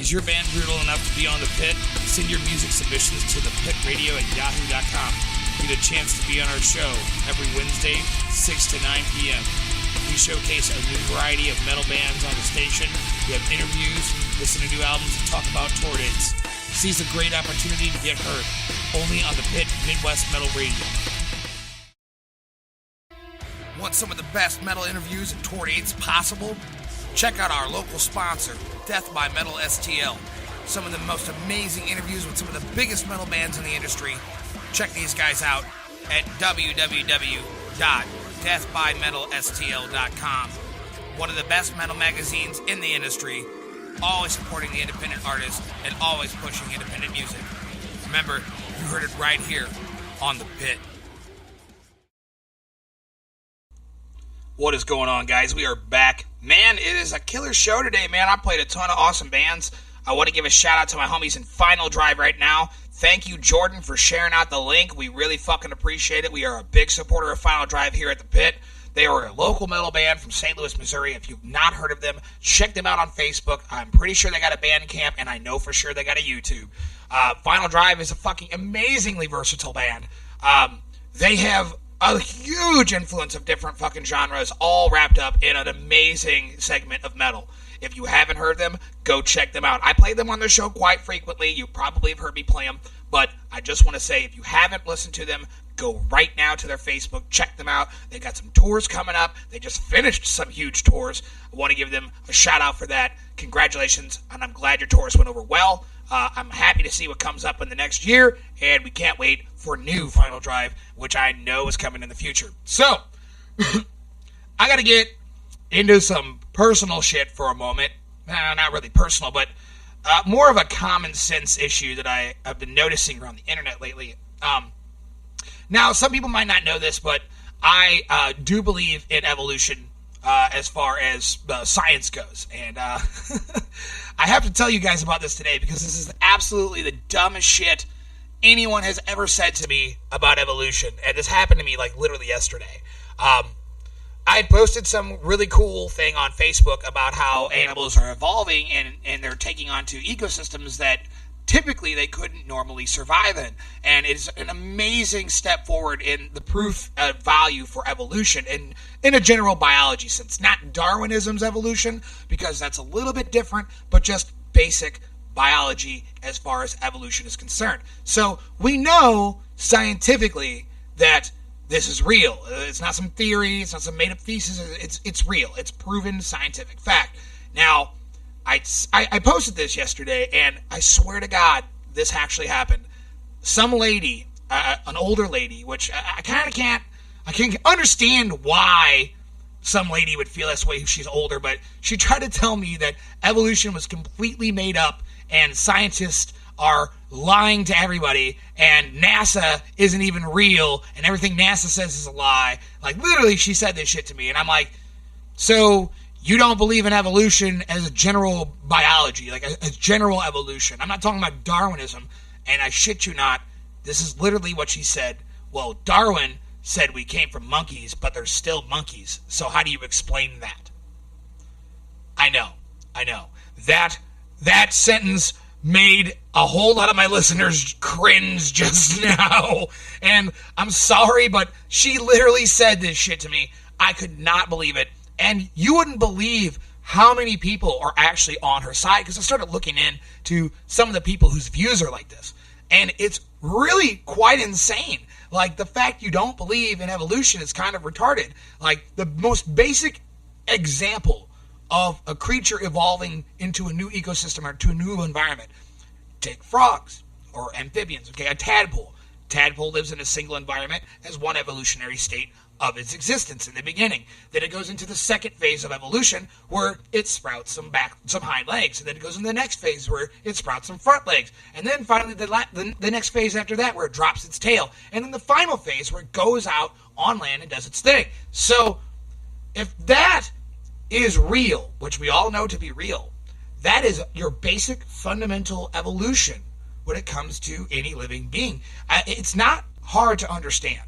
Is your band brutal enough to be on The Pit? Send your music submissions to thepitradio@yahoo.com. Get a chance to be on our show every Wednesday, 6 to 9 p.m. We showcase a new variety of metal bands on the station. We have interviews, listen to new albums, and talk about tour dates. Seize a great opportunity to get heard. Only on The Pit Midwest Metal Radio. Want some of the best metal interviews and tour dates possible? Check out our local sponsor, Death by Metal STL. Some of the most amazing interviews with some of the biggest metal bands in the industry. Check these guys out at www.deathbymetalstl.com. One of the best metal magazines in the industry, always supporting the independent artists and always pushing independent music. Remember, you heard it right here on The Pit. What is going on, guys? We are back. Man, it is a killer show today, man. I played a ton of awesome bands. I want to give a shout out to my homies in Final Drive right now. Thank you, Jordan, for sharing out the link. We really fucking appreciate it. We are a big supporter of Final Drive here at The Pit. They are a local metal band from St. Louis, Missouri. If you've not heard of them, check them out on Facebook. I'm pretty sure they got a Bandcamp, and I know for sure they got a YouTube. Final Drive is a fucking amazingly versatile band. They have a huge influence of different fucking genres, all wrapped up in an amazing segment of metal. If you haven't heard them, go check them out. I play them on the show quite frequently. You probably have heard me play them, but I just want to say, if you haven't listened to them, go right now to their Facebook, check them out. They got some tours coming up. They just finished some huge tours. I want to give them a shout out for that. Congratulations, and I'm glad your tours went over well. I'm happy to see what comes up in the next year, and we can't wait for new Final Drive, which I know is coming in the future. So, I got to get into some personal shit for a moment. Not really personal, but more of a common sense issue that I've been noticing around the internet lately. Now, some people might not know this, but I do believe in evolution as far as science goes. And I have to tell you guys about this today because this is absolutely the dumbest shit anyone has ever said to me about evolution. And this happened to me like literally yesterday. I had posted some really cool thing on Facebook about how animals are evolving and they're taking onto ecosystems that typically they couldn't normally survive in. And it's an amazing step forward in the proof of value for evolution and in a general biology sense. Not Darwinism's evolution, because that's a little bit different, but just basic biology as far as evolution is concerned. So we know scientifically that this is real. It's not some theory. It's not some made-up thesis. It's real. It's proven scientific fact. Now, I posted this yesterday, and I swear to God, this actually happened. Some lady, an older lady, which I can't understand why some lady would feel this way if she's older, but she tried to tell me that evolution was completely made up, and scientists are lying to everybody, and NASA isn't even real, and everything NASA says is a lie. Like, literally, she said this shit to me, and I'm like, so you don't believe in evolution as a general biology, like a general evolution. I'm not talking about Darwinism, and I shit you not, this is literally what she said. Well, Darwin said we came from monkeys, but they're still monkeys, so how do you explain that? I know. That sentence made a whole lot of my listeners cringe just now, and I'm sorry, but she literally said this shit to me. I could not believe it. And you wouldn't believe how many people are actually on her side, because I started looking into some of the people whose views are like this. And it's really quite insane. Like, the fact you don't believe in evolution is kind of retarded. Like, the most basic example of a creature evolving into a new ecosystem or to a new environment. Take frogs or amphibians, okay? A tadpole. Tadpole lives in a single environment as one evolutionary state of its existence in the beginning. Then it goes into the second phase of evolution where it sprouts some hind legs, and then it goes into the next phase where it sprouts some front legs, and then finally the next phase after that where it drops its tail, and then the final phase where it goes out on land and does its thing. So if that is real, which we all know to be real, that is your basic fundamental evolution when it comes to any living being. It's not hard to understand.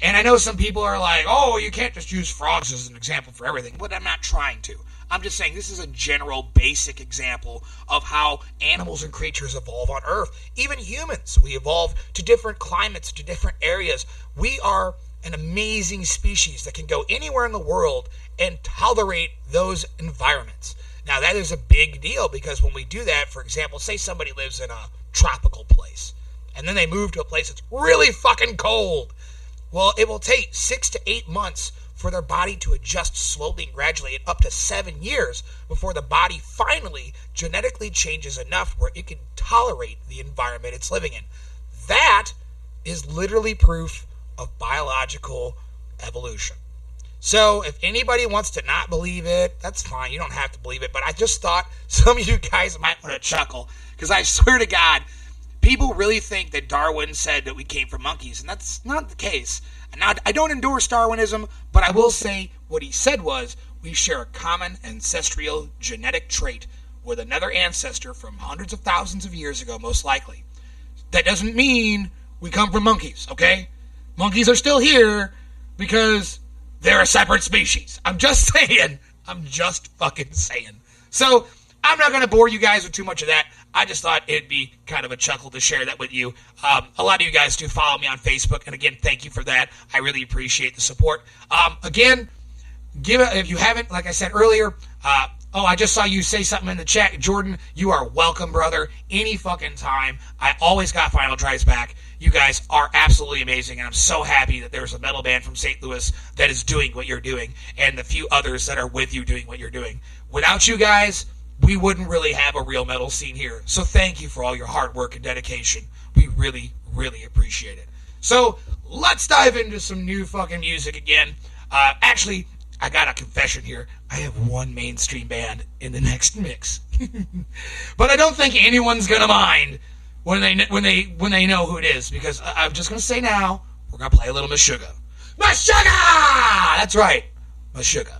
And I know some people are like, oh, you can't just use frogs as an example for everything. But I'm not trying to. I'm just saying this is a general basic example of how animals and creatures evolve on Earth. Even humans, we evolve to different climates, to different areas. We are an amazing species that can go anywhere in the world and tolerate those environments. Now, that is a big deal because when we do that, for example, say somebody lives in a tropical place and then they move to a place that's really fucking cold. Well, it will take 6 to 8 months for their body to adjust slowly and gradually, and up to 7 years before the body finally genetically changes enough where it can tolerate the environment it's living in. That is literally proof of biological evolution. So if anybody wants to not believe it, that's fine. You don't have to believe it. But I just thought some of you guys might want to chuckle, because I swear to God, people really think that Darwin said that we came from monkeys, and that's not the case. Now, I don't endorse Darwinism, but I will say what he said was we share a common ancestral genetic trait with another ancestor from hundreds of thousands of years ago, most likely. That doesn't mean we come from monkeys, okay? Monkeys are still here because they're a separate species. I'm just saying. I'm just fucking saying. So, I'm not going to bore you guys with too much of that. I just thought it'd be kind of a chuckle to share that with you. A lot of you guys do follow me on Facebook, and again, thank you for that. I really appreciate the support. Again, if you haven't, like I said earlier, I just saw you say something in the chat. Jordan, you are welcome, brother, any fucking time. I always got Final Drives back. You guys are absolutely amazing, and I'm so happy that there's a metal band from St. Louis that is doing what you're doing, and the few others that are with you doing what you're doing. Without you guys, we wouldn't really have a real metal scene here. So thank you for all your hard work and dedication. We really, really appreciate it. So let's dive into some new fucking music again. Actually, I got a confession here. I have one mainstream band in the next mix. But I don't think anyone's gonna mind when they know who it is, because I'm just gonna say now, we're gonna play a little Meshuggah. Meshuggah! That's right, Meshuggah.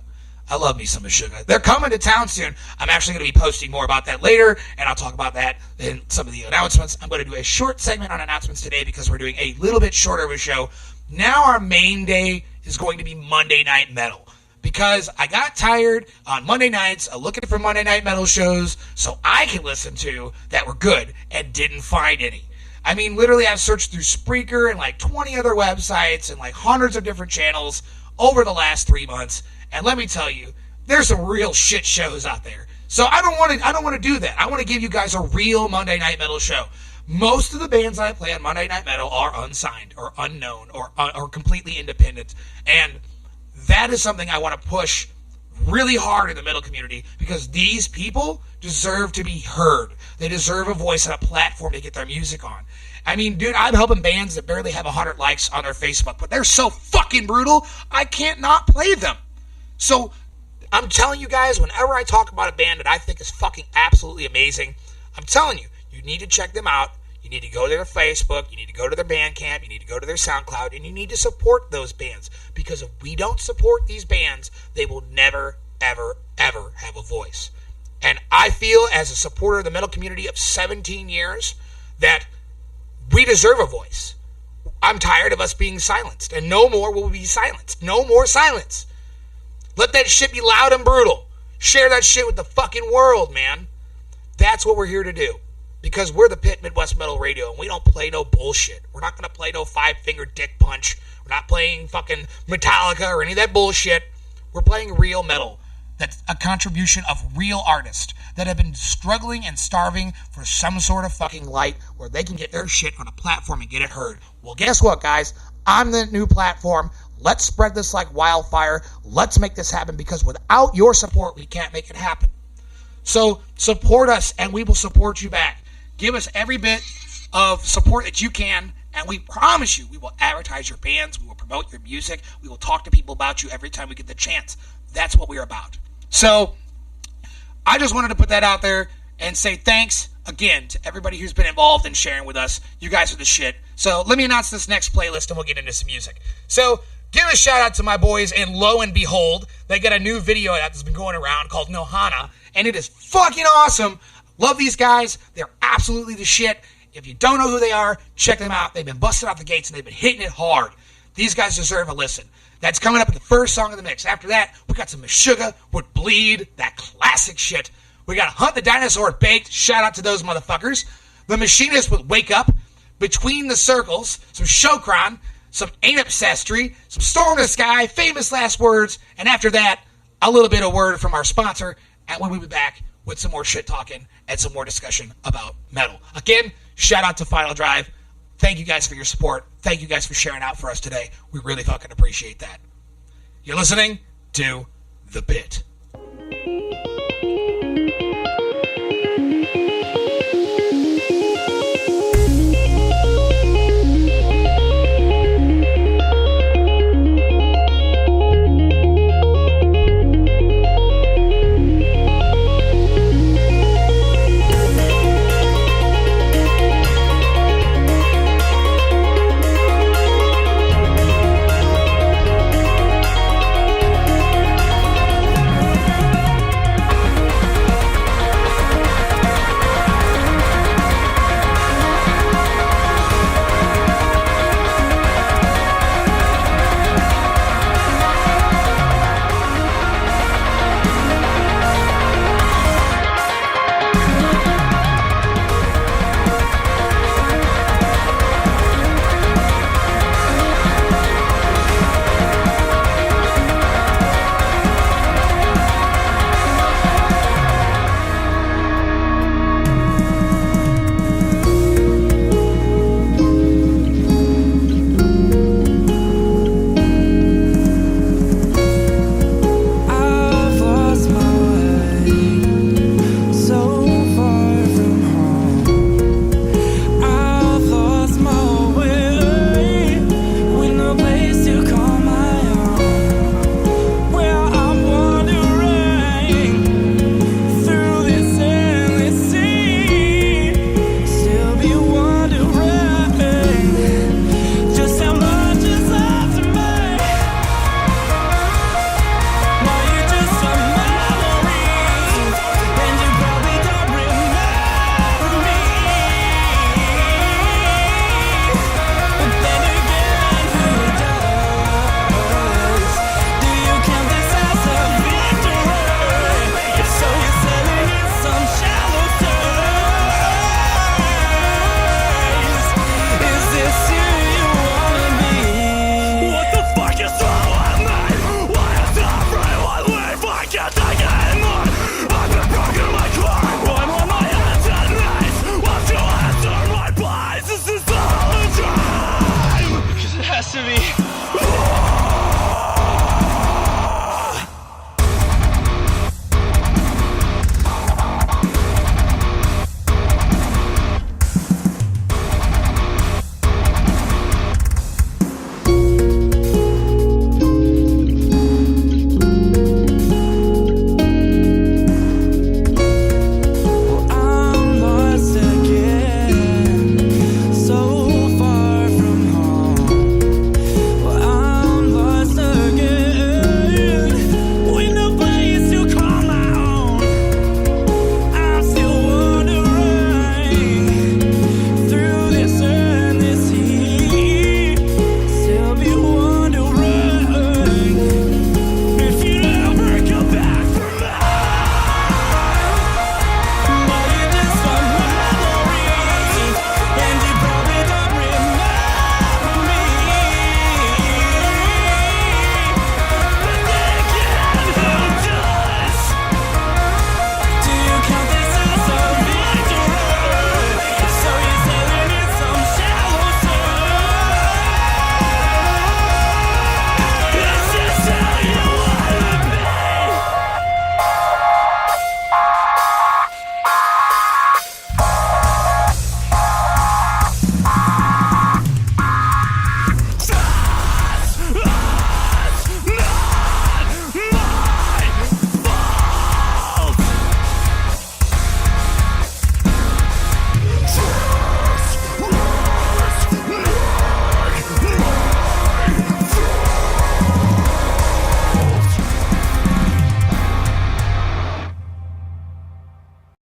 I love me some Meshuggah. They're coming to town soon. I'm actually going to be posting more about that later, and I'll talk about that in some of the announcements. I'm going to do a short segment on announcements today because we're doing a little bit shorter of a show. Now our main day is going to be Monday Night Metal, because I got tired on Monday nights of looking for Monday Night Metal shows so I can listen to that were good and didn't find any. I mean, literally, I've searched through Spreaker and like 20 other websites and like hundreds of different channels over the last 3 months. And let me tell you, there's some real shit shows out there. So I don't want to do that. I want to give you guys a real Monday Night Metal show. Most of the bands that I play on Monday Night Metal are unsigned or unknown or completely independent. And that is something I want to push really hard in the metal community, because these people deserve to be heard. They deserve a voice and a platform to get their music on. I mean, dude, I'm helping bands that barely have 100 likes on their Facebook, but they're so fucking brutal, I can't not play them. So, I'm telling you guys, whenever I talk about a band that I think is fucking absolutely amazing, I'm telling you, you need to check them out. You need to go to their Facebook, you need to go to their Bandcamp, you need to go to their SoundCloud, and you need to support those bands. Because if we don't support these bands, they will never, ever, ever have a voice. And I feel, as a supporter of the metal community of 17 years, that we deserve a voice. I'm tired of us being silenced, and no more will we be silenced. No more silence. Let that shit be loud and brutal. Share that shit with the fucking world, man. That's what we're here to do. Because we're the Pit Midwest Metal Radio, and we don't play no bullshit. We're not going to play no five-finger dick punch. We're not playing fucking Metallica or any of that bullshit. We're playing real metal. That's a contribution of real artists that have been struggling and starving for some sort of fucking light where they can get their shit on a platform and get it heard. Well, guess what, guys? I'm the new platform. Let's spread this like wildfire. Let's make this happen, because without your support, we can't make it happen. So support us, and we will support you back. Give us every bit of support that you can, and we promise you we will advertise your bands, we will promote your music, we will talk to people about you every time we get the chance. That's what we're about. So I just wanted to put that out there and say thanks again to everybody who's been involved in sharing with us. You guys are the shit. So let me announce this next playlist, and we'll get into some music. So give a shout out to my boys, and lo and behold, they got a new video that's been going around called Nohana, and it is fucking awesome. Love these guys. They're absolutely the shit. If you don't know who they are, check them out. They've been busted out the gates, and they've been hitting it hard. These guys deserve a listen. That's coming up at the first song of the mix. After that, we got some Meshuggah with Bleed, that classic shit. We got Hunt the Dinosaur Baked. Shout out to those motherfuckers. The Machinists with Wake Up. Between the Circles. Some Shokran. Some Ain't Ancestry. Some Storm in the Sky. Famous Last Words. And after that, a little bit of word from our sponsor. And we'll be back with some more shit talking and some more discussion about metal. Again, shout out to Final Drive. Thank you guys for your support. Thank you guys for sharing out for us today. We really fucking appreciate that. You're listening to The Pit.